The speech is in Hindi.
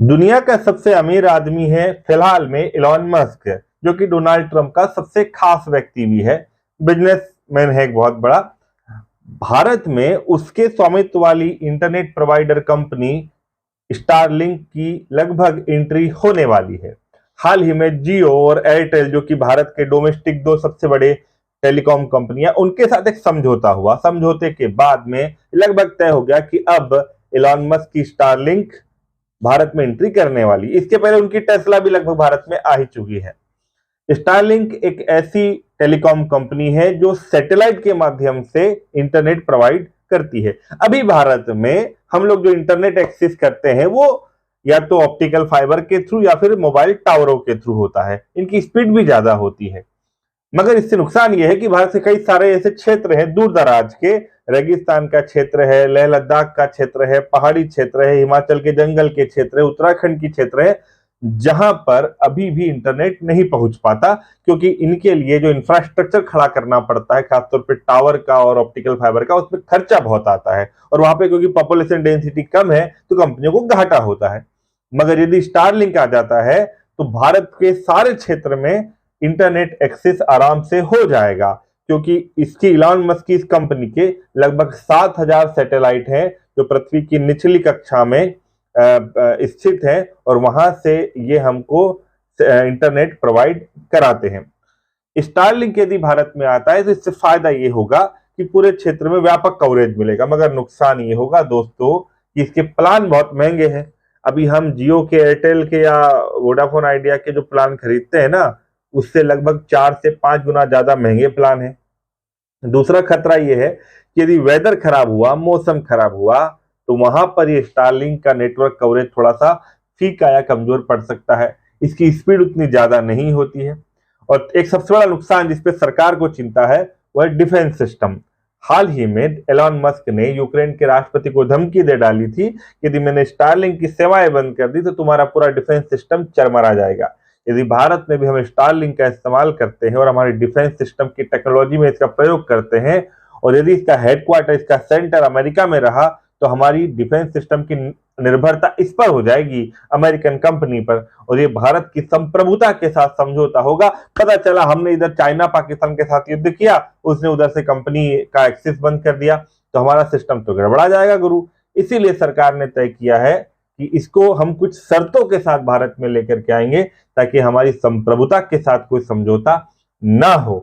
दुनिया का सबसे अमीर आदमी है फिलहाल में इलॉन मस्क, जो कि डोनाल्ड ट्रंप का सबसे खास व्यक्ति भी है। बिजनेसमैन है एक बहुत बड़ा। भारत में उसके स्वामित्व वाली इंटरनेट प्रोवाइडर कंपनी स्टारलिंक की लगभग एंट्री होने वाली है। हाल ही में जियो और एयरटेल, जो कि भारत के डोमेस्टिक दो सबसे बड़े टेलीकॉम कंपनियां, उनके साथ एक समझौता हुआ। समझौते के बाद में लगभग तय हो गया कि अब इलॉन मस्क की स्टारलिंक भारत में एंट्री करने वाली। इसके पहले उनकी टेस्ला भी लगभग भारत में आ ही चुकी है। स्टारलिंक एक ऐसी टेलीकॉम कंपनी है जो सैटेलाइट के माध्यम से इंटरनेट प्रोवाइड करती है। अभी भारत में हम लोग जो इंटरनेट एक्सेस करते हैं वो या तो ऑप्टिकल फाइबर के थ्रू या फिर मोबाइल टावरों के थ्रू होता है। इनकी स्पीड भी ज्यादा होती है, मगर इससे नुकसान यह है कि भारत के कई सारे ऐसे क्षेत्र हैं दूर दराज के, रेगिस्तान का क्षेत्र है, लेह लद्दाख का क्षेत्र है, पहाड़ी क्षेत्र है, हिमाचल के जंगल के क्षेत्र है, उत्तराखंड की क्षेत्र है, जहां पर अभी भी इंटरनेट नहीं पहुंच पाता, क्योंकि इनके लिए जो इंफ्रास्ट्रक्चर खड़ा करना पड़ता है, खासतौर पर टावर का और ऑप्टिकल फाइबर का, उसमें खर्चा बहुत आता है। और वहां पे क्योंकि पॉपुलेशन डेंसिटी कम है तो कंपनियों को घाटा होता है। मगर यदि स्टारलिंक आ जाता है तो भारत के सारे क्षेत्र में इंटरनेट एक्सेस आराम से हो जाएगा, क्योंकि इसकी इलॉन मस्क की इस कंपनी के लगभग 7,000 सैटेलाइट हैं जो पृथ्वी की निचली कक्षा में स्थित है और वहां से ये हमको इंटरनेट प्रोवाइड कराते हैं। स्टारलिंक यदि भारत में आता है तो इससे फायदा ये होगा कि पूरे क्षेत्र में व्यापक कवरेज मिलेगा, मगर नुकसान ये होगा दोस्तों कि इसके प्लान बहुत महंगे हैं। अभी हम जियो के, एयरटेल के या वोडाफोन आइडिया के जो प्लान खरीदते हैं ना, उससे लगभग 4 से 5 गुना ज्यादा महंगे प्लान है। दूसरा खतरा यह है कि यदि वेदर खराब हुआ, मौसम खराब हुआ, तो वहां पर ये स्टारलिंक का नेटवर्क कवरेज थोड़ा सा फीका या कमजोर पड़ सकता है। इसकी स्पीड उतनी ज्यादा नहीं होती है। और एक सबसे बड़ा नुकसान जिसपे सरकार को चिंता है वह डिफेंस सिस्टम। हाल ही में एलॉन मस्क ने यूक्रेन के राष्ट्रपति को धमकी दे डाली थी कि यदि मैंने स्टारलिंक की सेवाएं बंद कर दी तो तुम्हारा पूरा डिफेंस सिस्टम चरमरा जाएगा। यदि भारत में भी हम स्टारलिंक का इस्तेमाल करते हैं और हमारी डिफेंस सिस्टम की टेक्नोलॉजी में इसका प्रयोग करते हैं, और यदि इसका हेडक्वार्टर, इसका सेंटर अमेरिका में रहा, तो हमारी डिफेंस सिस्टम की निर्भरता इस पर हो जाएगी, अमेरिकन कंपनी पर, और ये भारत की संप्रभुता के साथ समझौता होगा। पता चला हमने इधर चाइना पाकिस्तान के साथ युद्ध किया, उसने उधर से कंपनी का एक्सेस बंद कर दिया, तो हमारा सिस्टम तो गड़बड़ा जाएगा गुरु। इसीलिए सरकार ने तय किया है कि इसको हम कुछ शर्तों के साथ भारत में लेकर के आएंगे, ताकि हमारी संप्रभुता के साथ कोई समझौता ना हो।